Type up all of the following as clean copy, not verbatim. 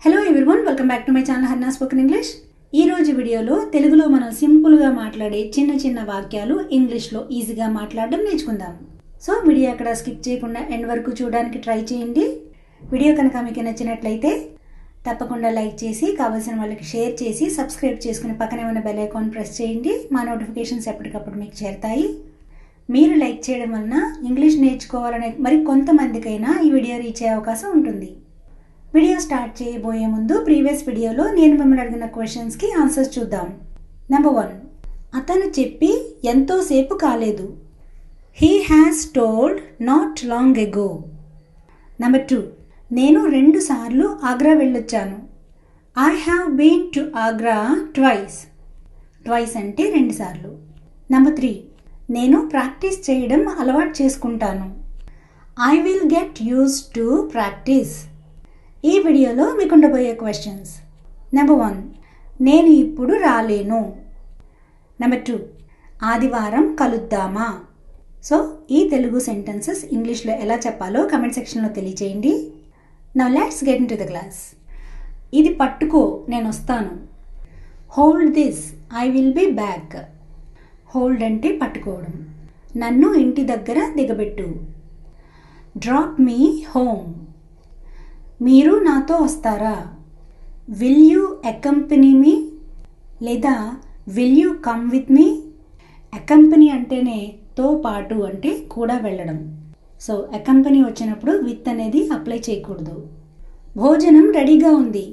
Hello everyone, welcome back to my channel Harna spoken English. ఈ రోజు వీడియోలో తెలుగులో మనం సింపుల్గా మాట్లాడే చిన్న చిన్న వాక్యాలు ఇంగ్లీష్లో ఈజీగా మాట్లాడడం నేర్చుకుందాం. సో వీడియో అక్కడ స్కిప్ చేయకుండా ఎండ్ వరకు చూడడానికి ట్రై చేయండి. వీడియో కనుక మీకు నచ్చినట్లయితే తప్పకుండా లైక్ చేసి కావాల్సిన వాళ్ళకి షేర్ చేసి సబ్స్క్రైబ్ చేసుకుని పక్కనే ఉన్న బెల్ ఐకాన్ ప్రెస్ చేయండి. మా నోటిఫికేషన్స్ ఎప్పటికప్పుడు మీకు చేరుతాయి. మీరు లైక్ చేయడం వలన ఇంగ్లీష్ నేర్చుకోవాలనే మరి కొంతమందికైనా ఈ వీడియో రీచ్ అయ్యే అవకాశం ఉంటుంది. వీడియో స్టార్ట్ చేయబోయే ముందు ప్రీవియస్ వీడియోలో నేను మిమ్మల్ని అడిగిన క్వశ్చన్స్కి ఆన్సర్స్ చూద్దాం. నెంబర్ 1, అతను చెప్పి ఎంతోసేపు కాలేదు. He has told not long ago. Number 2, నేను 2 సార్లు ఆగ్రా వెళ్ళొచ్చాను. I have been to Agra twice. Twice అంటే 2 సార్లు. నెంబర్ 3, నేను ప్రాక్టీస్ చేయడం అలవాటు చేసుకుంటాను. I will get use to practice. ఈ వీడియోలో మీకు ఉండబోయే క్వశ్చన్స్. నెంబర్ 1, నేను ఇప్పుడు రాలేను. నెంబర్ 2, ఆదివారం కలుద్దామా. సో ఈ తెలుగు సెంటెన్సెస్ ఇంగ్లీష్లో ఎలా చెప్పాలో కమెంట్ సెక్షన్లో తెలియచేయండి. Now let's get in to the class. ఇది పట్టుకో, నేను వస్తాను. Hold this, I will be back. Hold అంటే పట్టుకోవడం. నన్ను ఇంటి దగ్గర దిగబెట్టు. డ్రాప్ మీ హోమ్. మీరు నాతో వస్తారా. విల్ యూ అకంపెనీ మీ లేదా will you come with me. Accompany అంటేనే తో పాటు అంటే కూడా వెళ్ళడం. సో అకంపెనీ వచ్చినప్పుడు విత్ అనేది అప్లై చేయకూడదు. భోజనం రెడీగా ఉంది.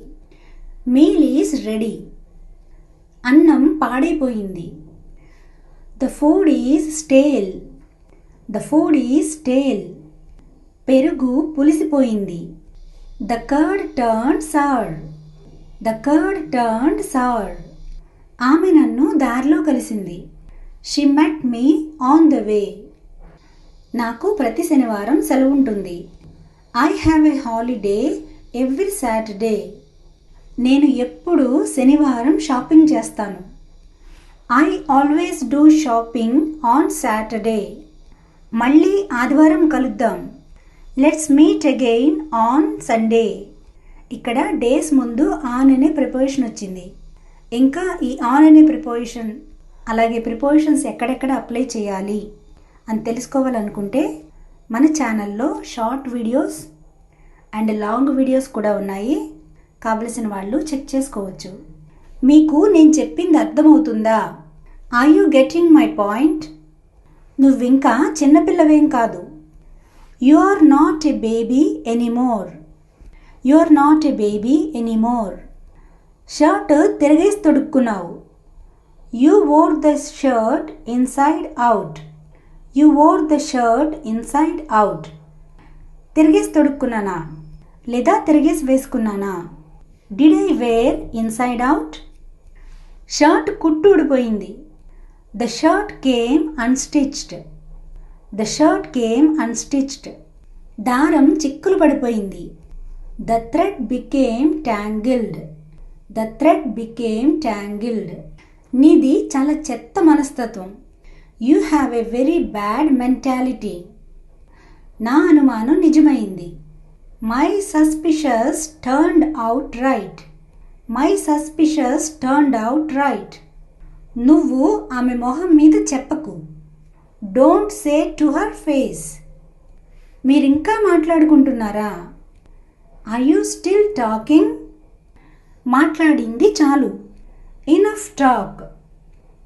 Meal is ready. అన్నం పాడైపోయింది. The food is stale. The food is stale. పెరుగు పులిసిపోయింది. The curd turned sour. The curd turned sour. ఆమె నన్ను దారిలో కలిసింది. She met me on the way. నాకు ప్రతి శనివారం సెలవు ఉంటుంది. I have a holiday every Saturday. నేను ఎప్పుడు శనివారం షాపింగ్ చేస్తాను. I always do shopping on Saturday. మళ్ళీ ఆదివారం కలుద్దాం. Let's meet again on Sunday. ఇక్కడ డేస్ ముందు ఆన్ అనే ప్రిపోజిషన్ వచ్చింది. ఇంకా ఈ ఆన్ అనే ప్రిపోజిషన్ అలాగే ప్రిపోజిషన్స్ ఎక్కడెక్కడ అప్లై చేయాలి అని తెలుసుకోవాలనుకుంటే మన ఛానల్లో short videos and long videos కూడా ఉన్నాయి. కావలసిన వాళ్ళు చెక్ చేసుకోవచ్చు. మీకు నేను చెప్పింది అర్థమవుతుందా? Are you getting my point? నువ్వింకా చిన్నపిల్లవేం కాదు. You are not a baby anymore. You are not a baby anymore. Shirt తిరిగేసి తొడుక్కున్నావు. You wore the shirt inside out. You wore the shirt inside out. తిరిగేసి తొడుక్కున్నానా లేదా తిరిగేసి వేసుకున్నానా? Did I wear inside out? Shirt కుట్టు ఊడిపోయింది. The shirt came unstitched. The shirt came unstitched. దారం చిక్కులు పడిపోయింది. The thread became tangled. The thread became tangled. నీది చాలా చెత్త మనస్తత్వం. You have a very bad mentality. నా అనుమానం నిజమైంది. My suspicious turned out right. My suspicious turned out right. నువ్వు ఆమె మొహం మీద చెప్పకు. Don't say to her face. మీరింకా మాట్లాడుకుంటున్నారా? Are you still talking? మాట్లాడింది చాలు. Enough talk.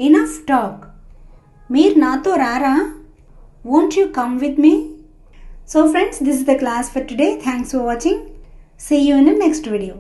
Enough talk. మీరు నాతో రారా? Won't you come with me? So friends, this is the class for today. Thanks for watching. See you in the next video.